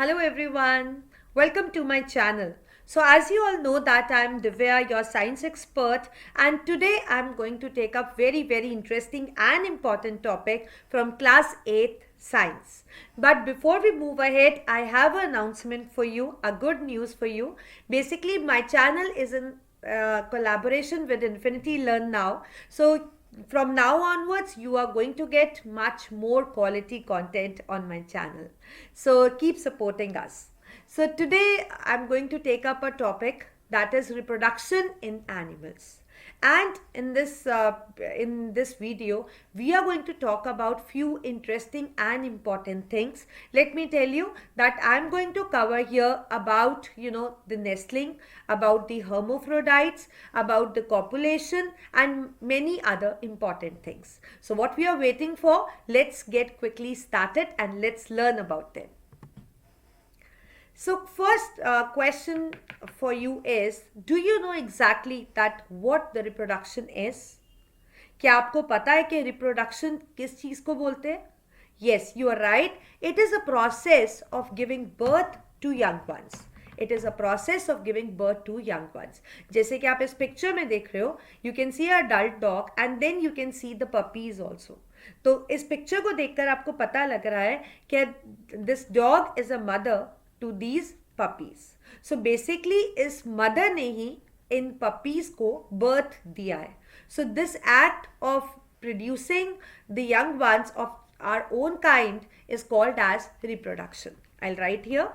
Hello everyone, welcome to my channel. So as you all know that I am Divya, your science expert, and today I am going to take up very interesting and important topic from class 8 science. But before we move ahead, I have an announcement for you, a good news for you. Basically my channel is in collaboration with Infinity Learn Now. So from now onwards you are going to get much more quality content on my channel, so keep supporting us. So today I'm going to take up a topic that is reproduction in animals, and in this video we are going to talk about few interesting and important things. Let me tell you that I'm going to cover here about the nestling, about the hermaphrodites, about the copulation, and many other important things. So what we are waiting for, let's get quickly started and let's learn about them. So first question for you is, do you know exactly that what the reproduction is? क्या आपको पता है कि reproduction किस चीज को बोलते हैं? Yes, you are right. It is a process of giving birth to young ones. It is a process of giving birth to young ones. जैसे कि आप इस पिक्चर में देख रहे हो, you can see a adult dog and then you can see the puppies also. तो इस पिक्चर को देखकर आपको पता लग रहा है कि this dog is a mother to these puppies. So basically इस mother ने ही इन puppies को birth दिया है. So this act of producing the young ones of our own kind is called as reproduction. I'll write here,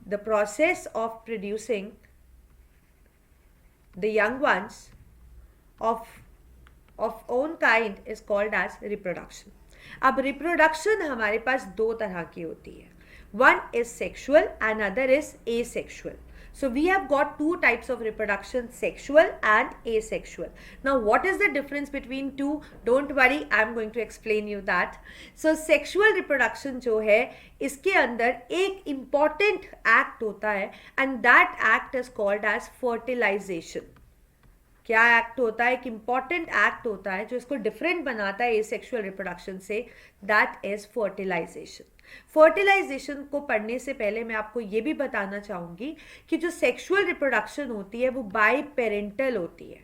the process of producing the young ones of own kind is called as reproduction. अब reproduction हमारे पास दो तरह की होती है. One is sexual and other is asexual. So we have got two types of reproduction, sexual and asexual. Now what is the difference between two? Don't worry, I am going to explain you that. So sexual reproduction जो है, इसके अंदर एक important act होता है and that act is called as fertilization. क्या act होता है? एक इंपॉर्टेंट एक्ट होता है जो इसको डिफरेंट बनाता है एसेक्सुअल रिप्रोडक्शन से, दैट इज फर्टिलाइजेशन. फर्टिलाइजेशन को पढ़ने से पहले मैं आपको ये भी बताना चाहूंगी कि जो सेक्सुअल रिप्रोडक्शन होती है वो बाई पेरेंटल होती है.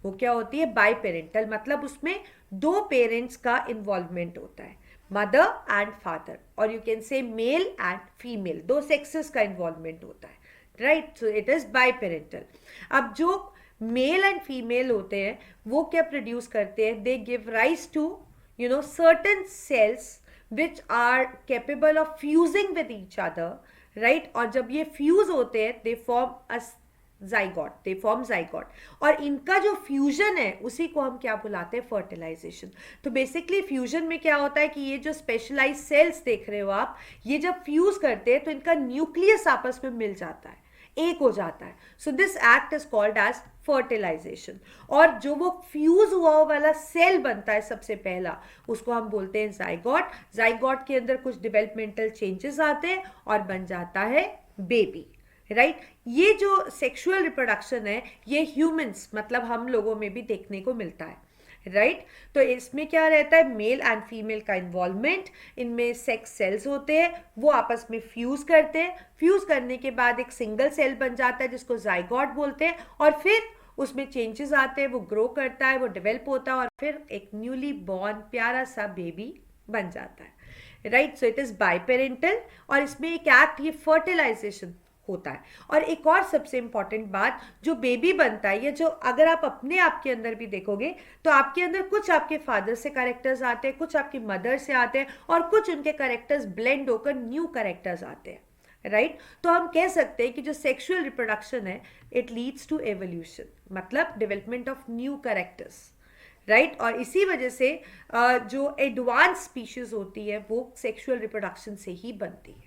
वो क्या होती है? बाई पेरेंटल, मतलब उसमें दो पेरेंट्स का इन्वॉल्वमेंट होता है, मदर एंड फादर, और you can say male and female, दो सेक्सेस का इन्वॉल्वमेंट होता है, right? So it is by parental. अब जो मेल एंड फीमेल होते हैं वो क्या प्रोड्यूस करते हैं? They give rise to certain cells which are capable of fusing with each other, right? और जब ये फ्यूज होते हैं they form a zygote, they form zygote, और इनका जो फ्यूजन है उसी को हम क्या बुलाते हैं? फर्टिलाइजेशन. तो बेसिकली फ्यूजन में क्या होता है कि ये जो स्पेशलाइज सेल्स देख रहे हो आप, ये जब फ्यूज करते हैं तो इनका न्यूक्लियस आपस में मिल जाता है, एक हो जाता है. So this act is called as fertilization. और जो वो फ्यूज हुआ वाला सेल बनता है सबसे पहला, उसको हम बोलते हैं जाइगोट. जाइगोट के अंदर कुछ डेवलपमेंटल चेंजेस आते हैं और बन जाता है बेबी, राइट? ये जो सेक्सुअल रिप्रोडक्शन है ये ह्यूमंस, मतलब हम लोगों में भी देखने को मिलता है, राइट? तो इसमें क्या रहता है? मेल एंड फीमेल का इन्वॉल्वमेंट, इनमें सेक्स सेल्स होते हैं, वो आपस में फ्यूज करते हैं. फ्यूज करने के बाद एक सिंगल सेल बन जाता है जिसको जाइगोट बोलते हैं, और फिर उसमें चेंजेस आते हैं, वो ग्रो करता है, वो डेवलप होता है, और फिर एक न्यूली बॉर्न प्यारा सा बेबी बन जाता है, right? So it is by parental, और इसमें एक एक्ट ये फर्टिलाइजेशन होता है. और एक और सबसे इंपॉर्टेंट बात, जो बेबी बनता है, ये जो अगर आप अपने आप के अंदर भी देखोगे तो आपके अंदर कुछ आपके फादर से कैरेक्टर्स आते हैं, कुछ आपकी मदर से आते हैं, और कुछ उनके कैरेक्टर्स ब्लेंड होकर न्यू कैरेक्टर्स आते हैं, राइट? तो हम कह सकते हैं कि जो सेक्सुअल रिप्रोडक्शन है इट लीड्स टू एवोल्यूशन, मतलब development of new characters, right? और इसी वजह से जो एडवांस स्पीशीज होती है वो सेक्सुअल रिप्रोडक्शन से ही बनती है.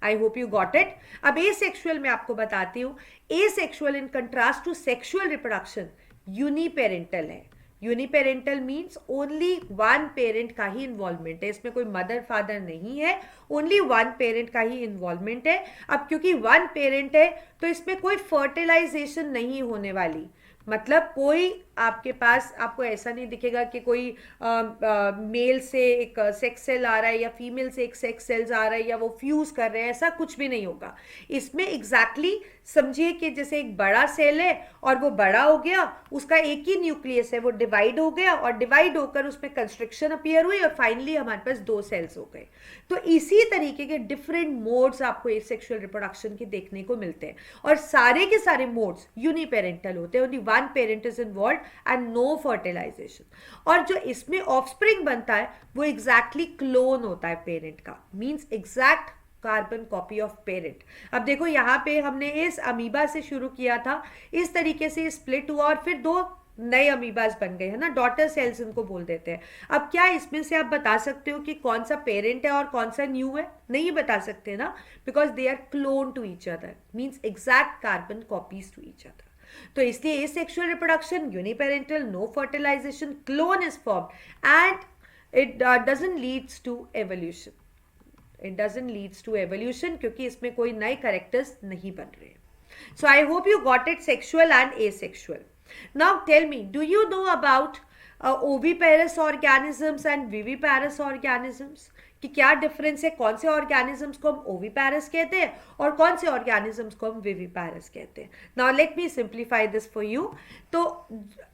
I hope you got it. अब एसेक्सुअल में आपको बताती हूँ. Asexual in contrast to sexual reproduction uniparental है. Uniparental means only one parent का ही इन्वॉल्वमेंट है, इसमें कोई मदर फादर नहीं है, ओनली वन पेरेंट का ही इन्वॉल्वमेंट है. अब क्योंकि वन पेरेंट है तो इसमें कोई फर्टिलाइजेशन नहीं होने वाली, मतलब कोई आपके पास आपको ऐसा नहीं दिखेगा कि कोई मेल से एक सेक्स सेल आ रहा है या फीमेल से एक सेक्स सेल्स आ रहा है या वो फ्यूज कर रहे हैं, ऐसा कुछ भी नहीं होगा इसमें। एग्जैक्टली समझिए कि जैसे एक बड़ा सेल है और वो बड़ा हो गया, उसका एक ही न्यूक्लियस है, वो डिवाइड हो गया और डिवाइड होकर उसमें कंस्ट्रक्शन अपीयर हुई और फाइनली हमारे पास 2 सेल्स हो गए। तो इसी तरीके के डिफरेंट मोड्स आपको एसेक्सुअल रिप्रोडक्शन के देखने को मिलते हैं और सारे के सारे मोड्स यूनिपेरेंटल होते हैं, only one parent is involve and no fertilization. और जो इसमें ऑफस्प्रिंग बनता है वो एग्जैक्टली क्लोन होता है पेरेंट का, means exact carbon copy of parent. अब देखो यहाँ पे हमने इस अमीबा से शुरू किया था, इस तरीके से स्प्लिट हुआ और फिर 2 नए अमीबास बन गए, है ना, डॉटर सेल्स इनको बोल देते हैं। अब क्या इसमें से आप बता सकते हो कि कौन सा पेरेंट है और कौन सा न्यू है? नहीं बता सकते ना, because they are clone to each other, means exact carbon copies to each other. तो इसलिए asexual reproduction, uniparental, no fertilization, clone is formed and it doesn't leads to evolution. It doesn't leads to evolution क्योंकि इसमें कोई नए characters नहीं बन रहे। So I hope you got it, sexual and asexual. Now tell me, do you know about oviparous organisms and viviparous organisms? कि क्या difference है, कौन से ऑर्गेनिजम्स को हम ओविपैरस कहते हैं और कौन से ऑर्गेनिजम्स को हम विविपैरस कहते हैं। Now let me simplify this for you. तो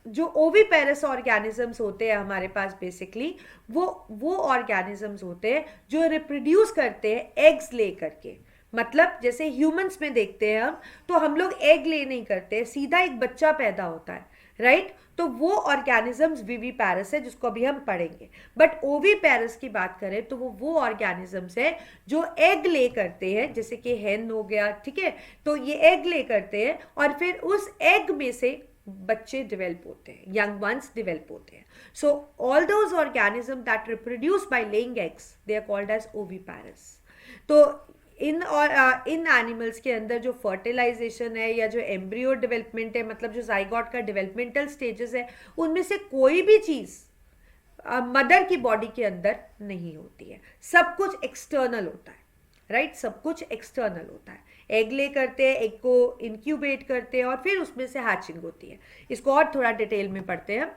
जो ओविपैरस ऑर्गेनिजम्स होते हैं हमारे पास बेसिकली वो ऑर्गेनिजम्स होते हैं जो रिप्रोड्यूस करते हैं एग्स ले करके। मतलब जैसे ह्यूमंस में देखते हैं तो हम लोग एग ले नहीं करते, सीधा एक बच्चा पैदा होता है, राइट? तो वो ऑर्गेनिजम्स विविपैरस है जिसको अभी हम पढ़ेंगे। बट ओविपैरस की बात करें तो वो ऑर्गेनिजम्स है जो एग ले करते हैं, जैसे कि हेन हो गया, ठीक है? तो ये एग ले करते हैं और फिर उस एग में से बच्चे डेवलप होते हैं, यंग वंस डेवलप होते हैं। So all those organism that reproduce by laying eggs, they are called as oviparous. तो इन एनिमल्स के अंदर जो फर्टिलाइजेशन है या जो एम्ब्रियो डेवलपमेंट है, मतलब जो जाइगोट का डेवलपमेंटल स्टेजेस है, उनमें से कोई भी चीज़ मदर की बॉडी के अंदर नहीं होती है। सब कुछ एक्सटर्नल होता है, राइट? सब कुछ एक्सटर्नल होता है। एग ले करते हैं, एग को इंक्यूबेट करते हैं और फिर उसमें से हैचिंग होती है। इसको और थोड़ा डिटेल में पढ़ते हैं।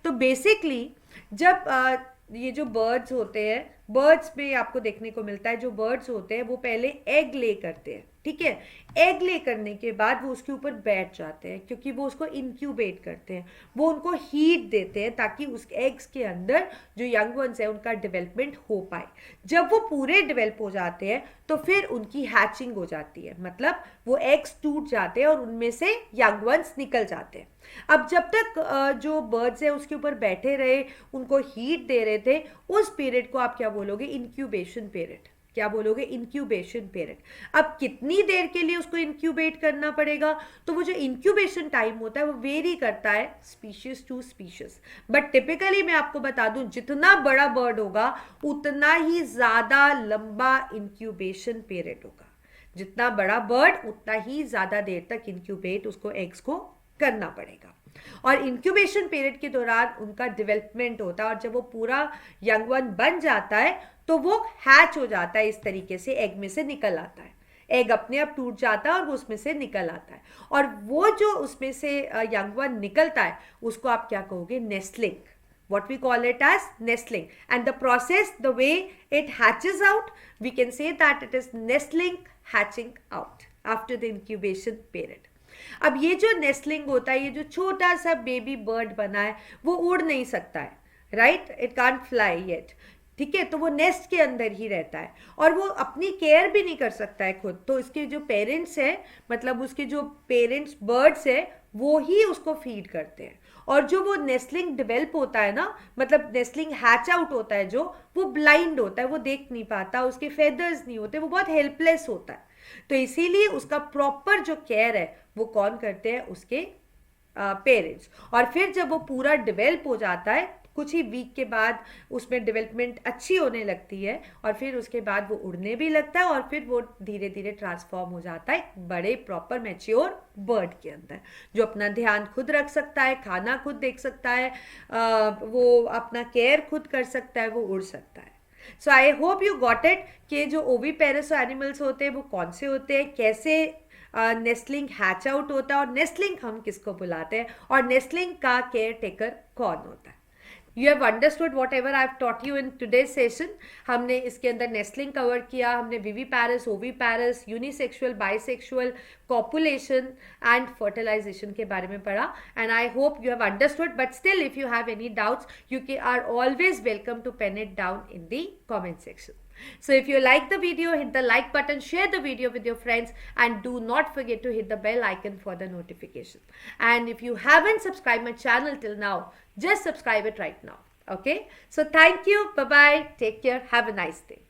तो बेसिकली जब ये जो बर्ड्स होते हैं, बर्ड्स में आपको देखने को मिलता है जो बर्ड्स होते हैं वो पहले एग ले करते हैं, ठीक है? एग ले करने के बाद वो उसके ऊपर बैठ जाते हैं क्योंकि वो उसको इंक्यूबेट करते हैं, वो उनको हीट देते हैं ताकि उस एग्स के अंदर जो यंग वंस है उनका डेवलपमेंट हो पाए। जब वो पूरे डेवलप हो जाते हैं तो फिर उनकी हैचिंग हो जाती है, मतलब वो एग्स टूट जाते हैं और उनमें से यंग वंस निकल जाते हैं। अब जब तक जो बर्ड्स है उसके ऊपर बैठे रहे, उनको हीट दे रहे थे, उस पीरियड को आप क्या बोलोगे? Incubation period. क्या बोलोगे? Incubation period. अब कितनी देर के लिए उसको इंक्यूबेट करना पड़ेगा? तो वो जो इंक्यूबेशन टाइम होता है वो वेरी करता है species to species, but typically मैं आपको बता दूं जितना बड़ा बर्ड होगा उतना ही ज्यादा लंबा इंक्यूबेशन पीरियड होगा। जितना बड़ा बर्ड उतना ही ज्यादा देर तक इंक्यूबेट उसको एग्स को करना पड़ेगा और इंक्यूबेशन पीरियड के दौरान उनका डेवलपमेंट होता है और जब वो पूरा यंग वन बन जाता है तो वो हैच हो जाता है, इस तरीके से एग में से निकल आता है। एग अपने आप टूट जाता है और वो उसमें से निकल आता है और वो जो उसमें से यंग वन निकलता है उसको आप क्या कहोगे? Nestling. What we call it as nestling, and the process, the way it hatches out, we can say that it is nestling hatching out after the incubation period. अब ये जो नेस्टलिंग होता है, ये जो छोटा सा बेबी बर्ड बना है वो उड़ नहीं सकता है, right? It can't fly yet, ठीक है? तो वो नेस्ट के अंदर ही रहता है और वो अपनी केयर भी नहीं कर सकता है खुद। तो इसके जो पेरेंट्स हैं, मतलब उसके जो पेरेंट्स बर्ड्स है, वो ही उसको फीड करते हैं। और जो वो नेस्टलिंग डेवलप होता है ना, मतलब नेस्टलिंग हैच आउट होता है जो, वो ब्लाइंड होता है, वो देख नहीं पाता, उसके फेदर्स नहीं होते, वो बहुत हेल्पलेस होता है। तो इसीलिए उसका प्रॉपर जो केयर है वो कौन करते हैं? उसके पेरेंट्स। और फिर जब वो पूरा डेवलप हो जाता है, कुछ ही वीक के बाद उसमें डेवलपमेंट अच्छी होने लगती है और फिर उसके बाद वो उड़ने भी लगता है और फिर वो धीरे धीरे ट्रांसफॉर्म हो जाता है बड़े प्रॉपर मैच्योर बर्ड के अंदर, जो अपना ध्यान खुद रख सकता है, खाना खुद देख सकता है, वो अपना केयर खुद कर सकता है, वो उड़ सकता है। So I hope you got it कि जो ओविपेरस एनिमल्स होते हैं वो कौन से होते हैं, कैसे नेस्टलिंग हैच आउट होता है और नेस्टलिंग हम किसको बुलाते हैं और नेस्टलिंग का केयर टेकर कौन होता है. You have understood what ever I have taught you in today's session. हमने इसके अंदर नेस्टलिंग कवर किया, हमने viviparous, oviparous, unisexual, bisexual, copulation and fertilization के बारे में पढ़ा. And I hope you have understood, but still if you have any doubts you are always welcome to pen it down in the comment section. So if you like the video, hit the like button, share the video with your friends, and do not forget to hit the bell icon for the notification. And if you haven't subscribed my channel till now, just subscribe it right now. Okay, so thank you, bye bye, take care, have a nice day.